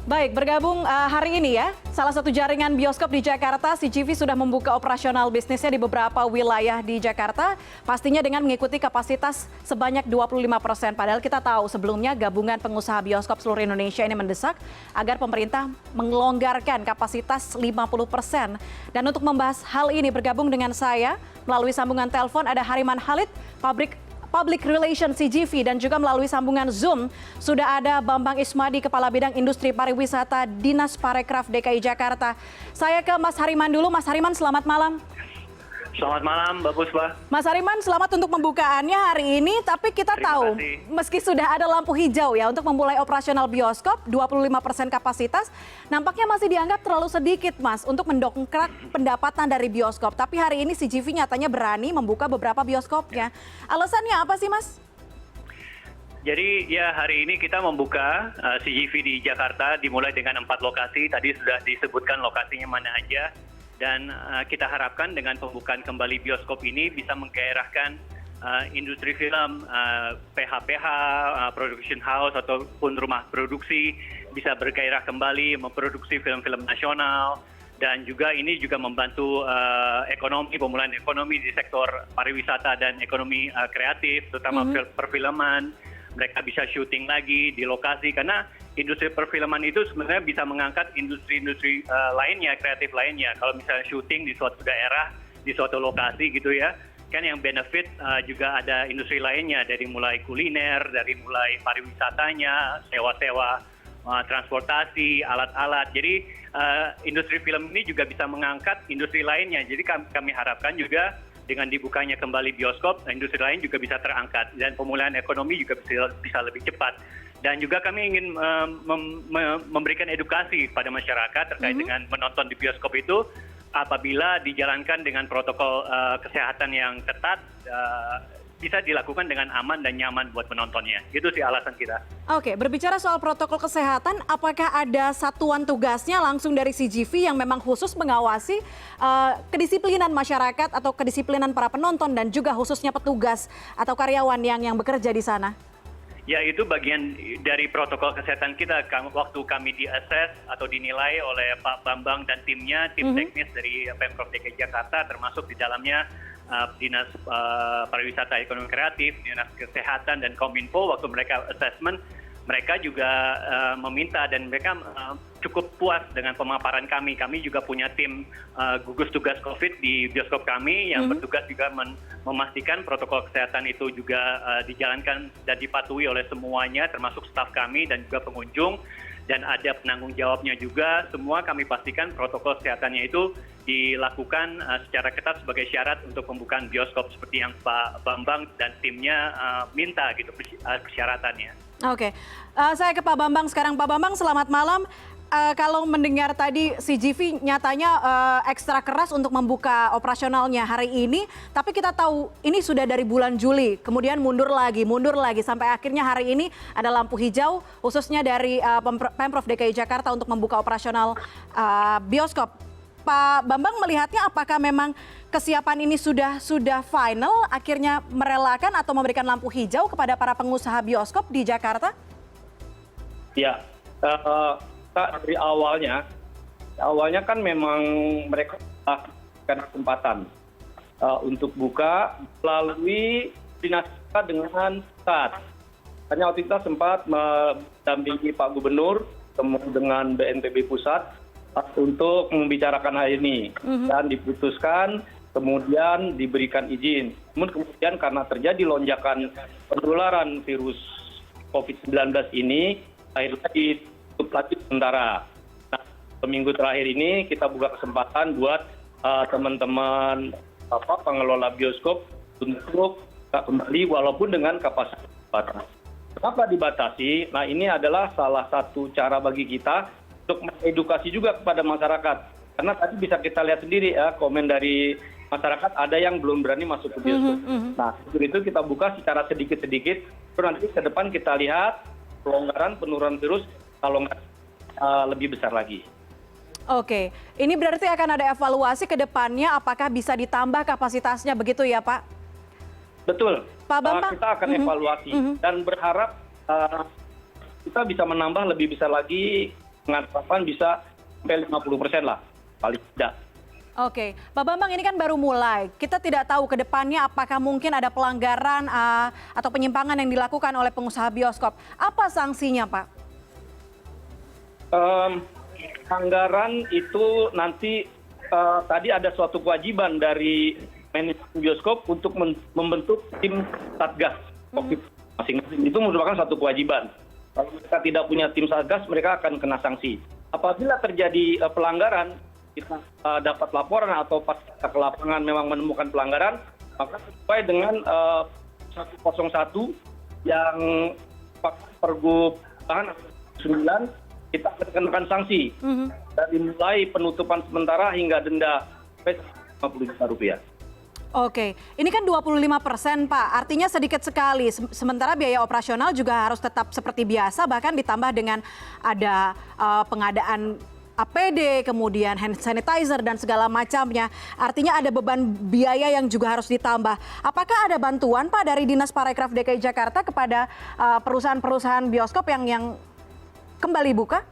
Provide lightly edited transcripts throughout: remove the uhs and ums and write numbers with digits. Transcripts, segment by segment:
Baik, bergabung hari ini ya, salah satu jaringan bioskop di Jakarta, CGV sudah membuka operasional bisnisnya di beberapa wilayah di Jakarta, pastinya dengan mengikuti kapasitas sebanyak 25%. Padahal kita tahu sebelumnya gabungan pengusaha bioskop seluruh Indonesia ini mendesak agar pemerintah melonggarkan kapasitas 50%. Dan untuk membahas hal ini bergabung dengan saya melalui sambungan telepon ada Hariman Khalid, Public Relations CGV, dan juga melalui sambungan Zoom sudah ada Bambang Ismadi, Kepala Bidang Industri Pariwisata Dinas Parekraf DKI Jakarta. Saya ke Mas Hariman dulu. Mas Hariman, selamat malam. Selamat malam, Mbak Puspa. Mas Hariman, selamat untuk pembukaannya hari ini. Tapi kita tahu, meski sudah ada lampu hijau ya untuk memulai operasional bioskop, 25% kapasitas, nampaknya masih dianggap terlalu sedikit, Mas, untuk mendongkrak pendapatan dari bioskop. Tapi hari ini CGV nyatanya berani membuka beberapa bioskopnya. Alasannya apa sih, Mas? Jadi ya hari ini kita membuka CGV di Jakarta dimulai dengan 4 lokasi. Tadi sudah disebutkan lokasinya mana aja. Dan kita harapkan dengan pembukaan kembali bioskop ini bisa menggairahkan industri film, PH-PH, production house ataupun rumah produksi bisa bergairah kembali memproduksi film-film nasional. Dan juga ini juga membantu pemulihan ekonomi di sektor pariwisata dan ekonomi kreatif, terutama perfilman. Mereka bisa syuting lagi di lokasi karena industri perfilman itu sebenarnya bisa mengangkat industri-industri lainnya, kreatif lainnya. Kalau misalnya syuting di suatu daerah, di suatu lokasi gitu ya, kan yang benefit juga ada industri lainnya, dari mulai kuliner, dari mulai pariwisatanya, sewa-sewa transportasi, alat-alat. Jadi industri film ini juga bisa mengangkat industri lainnya. Jadi kami harapkan juga dengan dibukanya kembali bioskop, industri lain juga bisa terangkat dan pemulihan ekonomi juga bisa lebih cepat. Dan juga kami ingin memberikan edukasi pada masyarakat terkait dengan menonton di bioskop itu apabila dijalankan dengan protokol kesehatan yang ketat, bisa dilakukan dengan aman dan nyaman buat penontonnya. Itu sih alasan kita. Oke, berbicara soal protokol kesehatan, apakah ada satuan tugasnya langsung dari CGV yang memang khusus mengawasi kedisiplinan masyarakat atau kedisiplinan para penonton dan juga khususnya petugas atau karyawan yang bekerja di sana? Ya, itu bagian dari protokol kesehatan kita. Waktu kami di-assess atau dinilai oleh Pak Bambang dan timnya, tim teknis dari Pemprov DKI Jakarta, termasuk di dalamnya Dinas Pariwisata Ekonomi Kreatif, Dinas Kesehatan, dan Kominfo. Waktu mereka assessment, mereka juga meminta dan mereka cukup puas dengan pemaparan kami. Kami juga punya tim gugus tugas COVID di bioskop kami yang bertugas juga memastikan protokol kesehatan itu juga dijalankan dan dipatuhi oleh semuanya, termasuk staf kami dan juga pengunjung. Dan ada penanggung jawabnya juga. Semua kami pastikan protokol kesehatannya itu dilakukan secara ketat sebagai syarat untuk pembukaan bioskop seperti yang Pak Bambang dan timnya minta gitu persyaratannya. Oke, saya ke Pak Bambang sekarang. Pak Bambang, selamat malam. Kalau mendengar tadi CGV nyatanya ekstra keras untuk membuka operasionalnya hari ini, tapi kita tahu ini sudah dari bulan Juli, kemudian mundur lagi, sampai akhirnya hari ini ada lampu hijau khususnya dari Pemprov DKI Jakarta untuk membuka operasional bioskop. Pak Bambang melihatnya apakah memang kesiapan ini sudah final, akhirnya merelakan atau memberikan lampu hijau kepada para pengusaha bioskop di Jakarta? Ya, dari awalnya kan memang mereka mendapatkan kesempatan untuk buka melalui koordinasi dengan pusat. Hanya waktu kita sempat mendampingi Pak Gubernur dengan BNPB pusat untuk membicarakan hal ini dan diputuskan, kemudian diberikan izin. Namun kemudian karena terjadi lonjakan penularan virus COVID-19 ini, akhirnya ditutup lagi sementara. Nah, seminggu terakhir ini kita buka kesempatan buat teman-teman pengelola bioskop untuk kembali walaupun dengan kapasitas terbatas. Kenapa dibatasi? Nah, ini adalah salah satu cara bagi kita untuk mengedukasi juga kepada masyarakat. Karena tadi bisa kita lihat sendiri ya, komen dari masyarakat ada yang belum berani masuk ke bioskop. Nah, itu kita buka secara sedikit-sedikit, terus nanti ke depan kita lihat pelonggaran penurunan virus kalau lebih besar lagi. Oke, ini berarti akan ada evaluasi ke depannya apakah bisa ditambah kapasitasnya begitu ya Pak? Betul, Pak Bambang, kita akan evaluasi dan berharap kita bisa menambah lebih besar lagi dengan harapan bisa sampai 50% lah, paling tidak. Oke, Pak Bambang, ini kan baru mulai. Kita tidak tahu ke depannya apakah mungkin ada pelanggaran atau penyimpangan yang dilakukan oleh pengusaha bioskop. Apa sanksinya, Pak? Anggaran itu nanti tadi ada suatu kewajiban dari manajemen bioskop untuk membentuk tim satgas COVID masing-masing. Itu merupakan satu kewajiban. Kalau mereka tidak punya tim satgas, mereka akan kena sanksi. Apabila terjadi pelanggaran, kita dapat laporan atau pas kita ke lapangan memang menemukan pelanggaran, maka sesuai dengan 101 yang Pergub 9, kita akan kenakan sanksi dari mulai penutupan sementara hingga denda sampai Rp50 juta. Oke, ini kan 25%, Pak. Artinya sedikit sekali. Sementara biaya operasional juga harus tetap seperti biasa, bahkan ditambah dengan ada pengadaan APD, kemudian hand sanitizer dan segala macamnya. Artinya ada beban biaya yang juga harus ditambah. Apakah ada bantuan, Pak, dari Dinas Parekraf DKI Jakarta kepada perusahaan-perusahaan bioskop yang kembali buka?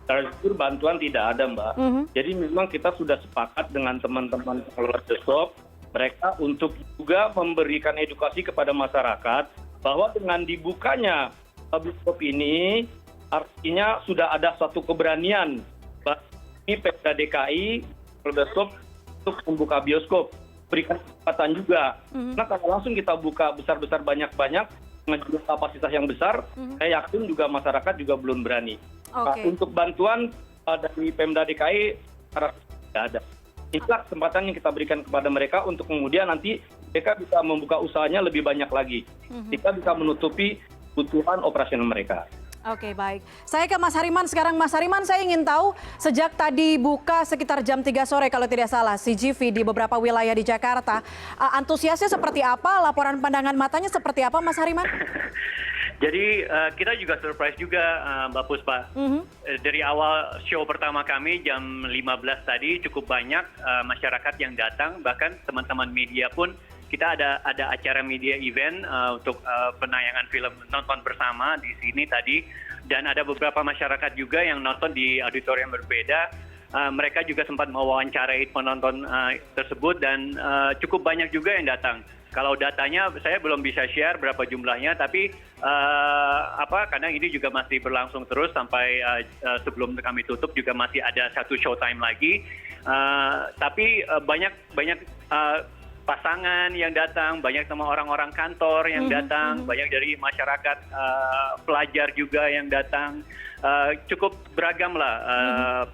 Dari bantuan tidak ada, Mbak. Jadi memang kita sudah sepakat dengan teman-teman pengelola bioskop, mereka untuk juga memberikan edukasi kepada masyarakat bahwa dengan dibukanya bioskop ini, artinya sudah ada suatu keberanian bagi Pemda DKI bioskop untuk membuka bioskop, berikan kesempatan juga. Karena kalau langsung kita buka besar-besar banyak-banyak dengan jumlah kapasitas yang besar, saya yakin juga masyarakat juga belum berani. Nah, untuk bantuan dari Pemda DKI tidak ada. Inilah kesempatan yang kita berikan kepada mereka untuk kemudian nanti mereka bisa membuka usahanya lebih banyak lagi. Kita bisa menutupi kebutuhan operasional mereka. Oke, baik. Saya ke Mas Hariman sekarang. Mas Hariman, saya ingin tahu sejak tadi buka sekitar jam 3 sore kalau tidak salah CGV di beberapa wilayah di Jakarta, antusiasnya seperti apa? Laporan pandangan matanya seperti apa, Mas Hariman? Jadi kita juga surprise juga, Mbak Puspa. Dari awal show pertama kami jam 15 tadi cukup banyak masyarakat yang datang, bahkan teman-teman media pun kita ada acara media event untuk penayangan film nonton bersama di sini tadi, dan ada beberapa masyarakat juga yang nonton di auditorium berbeda. Mereka juga sempat mewawancarai penonton tersebut dan cukup banyak juga yang datang. Kalau datanya saya belum bisa share berapa jumlahnya, tapi karena ini juga masih berlangsung terus sampai sebelum kami tutup juga masih ada satu showtime lagi. Tapi banyak pasangan yang datang, banyak sama orang-orang kantor yang datang, banyak dari masyarakat pelajar juga yang datang. Cukup beragam lah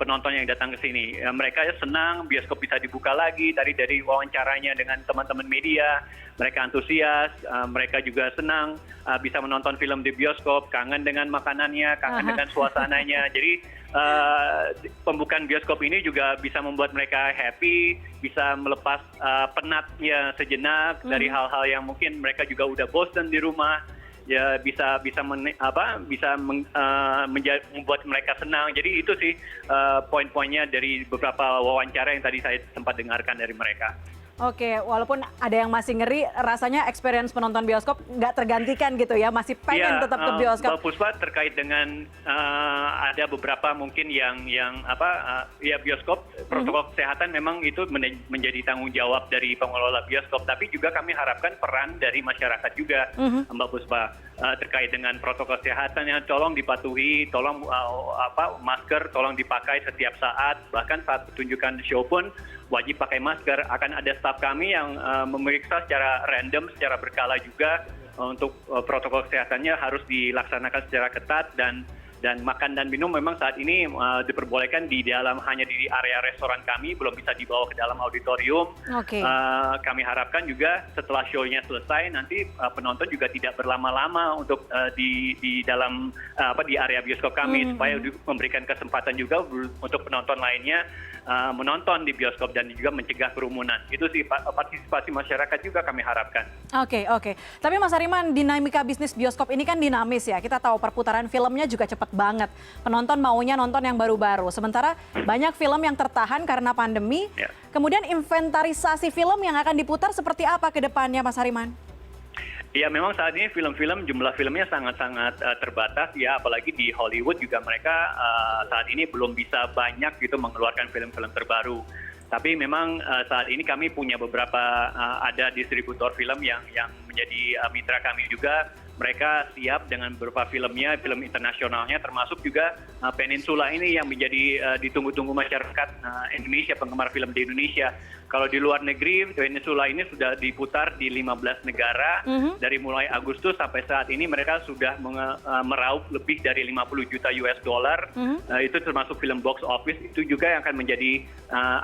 penonton yang datang ke sini. Mereka senang bioskop bisa dibuka lagi. Tadi dari wawancaranya dengan teman-teman media, mereka antusias, mereka juga senang bisa menonton film di bioskop, kangen dengan makanannya, kangen dengan suasananya. Jadi pembukaan bioskop ini juga bisa membuat mereka happy, bisa melepas penatnya sejenak dari hal-hal yang mungkin mereka juga udah bosen di rumah. Ya bisa membuat mereka senang. Jadi itu sih poin-poinnya dari beberapa wawancara yang tadi saya sempat dengarkan dari mereka. Oke, walaupun ada yang masih ngeri, rasanya experience penonton bioskop nggak tergantikan gitu ya, masih pengen tetap ke bioskop. Mbak Puspa, terkait dengan ada beberapa mungkin yang bioskop, protokol kesehatan memang itu menjadi tanggung jawab dari pengelola bioskop, tapi juga kami harapkan peran dari masyarakat juga, Mbak Puspa, terkait dengan protokol kesehatan yang tolong dipatuhi, tolong masker tolong dipakai setiap saat, bahkan saat pertunjukan show pun wajib pakai masker. Akan ada staf kami yang memeriksa secara random, secara berkala juga untuk protokol kesehatannya harus dilaksanakan secara ketat, dan makan dan minum memang saat ini diperbolehkan di dalam, hanya di area restoran kami, belum bisa dibawa ke dalam auditorium. Kami harapkan juga setelah show-nya selesai nanti penonton juga tidak berlama-lama untuk di dalam di area bioskop kami, supaya memberikan kesempatan juga untuk penonton lainnya menonton di bioskop dan juga mencegah kerumunan. Itu sih partisipasi masyarakat juga kami harapkan. Oke. Tapi Mas Hariman, dinamika bisnis bioskop ini kan dinamis ya. Kita tahu perputaran filmnya juga cepat banget. Penonton maunya nonton yang baru-baru. Sementara banyak film yang tertahan karena pandemi. Kemudian inventarisasi film yang akan diputar seperti apa ke depannya, Mas Hariman? Ya memang saat ini film-film jumlah filmnya sangat-sangat terbatas ya, apalagi di Hollywood juga mereka saat ini belum bisa banyak gitu mengeluarkan film-film terbaru. Tapi memang saat ini kami punya beberapa ada distributor film yang menjadi mitra kami juga. Mereka siap dengan beberapa filmnya, film internasionalnya, termasuk juga Peninsula ini yang menjadi ditunggu-tunggu masyarakat Indonesia, penggemar film di Indonesia. Kalau di luar negeri, Peninsula ini sudah diputar di 15 negara. Dari mulai Agustus sampai saat ini mereka sudah meraup lebih dari 50 juta US dollar. Itu termasuk film box office. Itu juga yang akan menjadi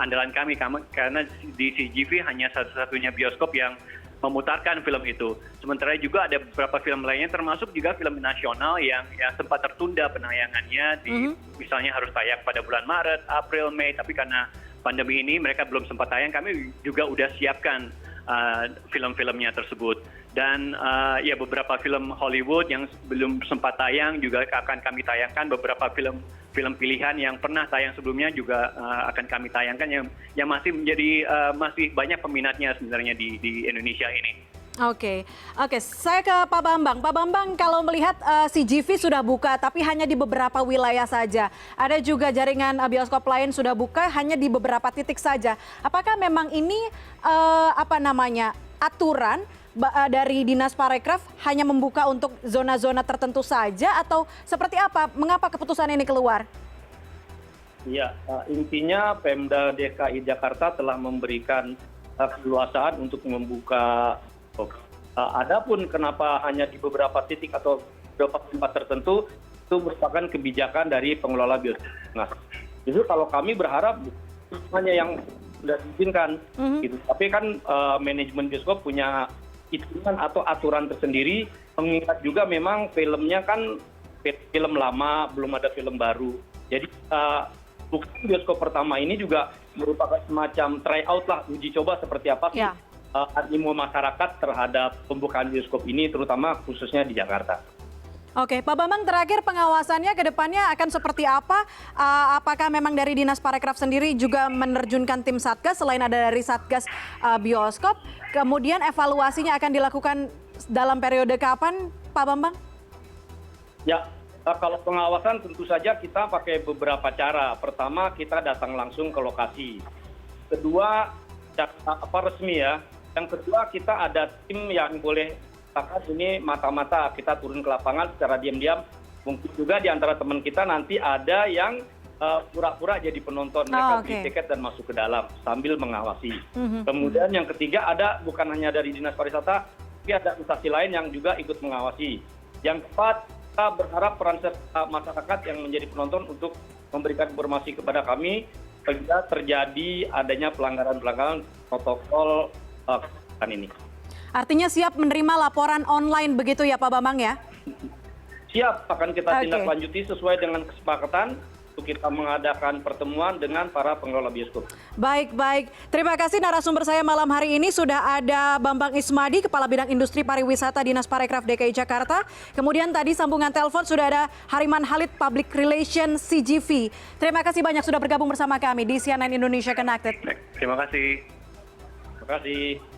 andalan kami karena di CGV hanya satu-satunya bioskop yang memutarkan film itu. Sementara juga ada beberapa film lainnya termasuk juga film nasional yang sempat tertunda penayangannya, misalnya harus tayang pada bulan Maret, April, Mei, tapi karena pandemi ini mereka belum sempat tayang, kami juga udah siapkan film-filmnya tersebut. Dan ya beberapa film Hollywood yang belum sempat tayang juga akan kami tayangkan, beberapa film pilihan yang pernah tayang sebelumnya juga akan kami tayangkan yang masih menjadi masih banyak peminatnya sebenarnya di Indonesia ini. Oke, saya ke Pak Bambang. Pak Bambang, kalau melihat CGV sudah buka, tapi hanya di beberapa wilayah saja. Ada juga jaringan bioskop lain sudah buka, hanya di beberapa titik saja. Apakah memang ini aturan dari Dinas Parekraf hanya membuka untuk zona-zona tertentu saja, atau seperti apa? Mengapa keputusan ini keluar? Ya, intinya Pemda DKI Jakarta telah memberikan keleluasaan untuk membuka. Adapun kenapa hanya di beberapa titik atau beberapa tempat tertentu, itu merupakan kebijakan dari pengelola bioskop. Nah, justru kalau kami berharap hanya yang sudah diizinkan, gitu. Tapi kan manajemen bioskop punya hitungan atau aturan tersendiri, mengingat juga memang filmnya kan film lama, belum ada film baru. Jadi bukan bioskop pertama ini juga merupakan semacam tryout lah, uji coba seperti apa sih animo masyarakat terhadap pembukaan bioskop ini, terutama khususnya di Jakarta. Oke, Pak Bambang, terakhir pengawasannya ke depannya akan seperti apa? Apakah memang dari Dinas Parekraf sendiri juga menerjunkan tim Satgas selain ada dari Satgas bioskop? Kemudian evaluasinya akan dilakukan dalam periode kapan, Pak Bambang? Ya, kalau pengawasan tentu saja kita pakai beberapa cara. Pertama, kita datang langsung ke lokasi. Kedua, resmi ya. Yang kedua, kita ada tim yang boleh ini mata-mata kita turun ke lapangan secara diam-diam. Mungkin juga di antara teman kita nanti ada yang pura-pura jadi penonton, mereka beli tiket dan masuk ke dalam sambil mengawasi. Kemudian yang ketiga ada bukan hanya dari Dinas Pariwisata, tapi ada instansi lain yang juga ikut mengawasi. Yang keempat, kita berharap peran serta masyarakat yang menjadi penonton untuk memberikan informasi kepada kami apabila terjadi adanya pelanggaran-pelanggaran protokol ini. Artinya siap menerima laporan online begitu ya Pak Bambang ya? Siap, akan kita tindak lanjuti sesuai dengan kesepakatan untuk kita mengadakan pertemuan dengan para pengelola bioskop. Baik. Terima kasih narasumber saya malam hari ini. Sudah ada Bambang Ismadi, Kepala Bidang Industri Pariwisata Dinas Parekraf DKI Jakarta. Kemudian tadi sambungan telepon sudah ada Hariman Halid, Public Relations CGV. Terima kasih banyak sudah bergabung bersama kami di CNN Indonesia Connected. Terima kasih. Terima kasih.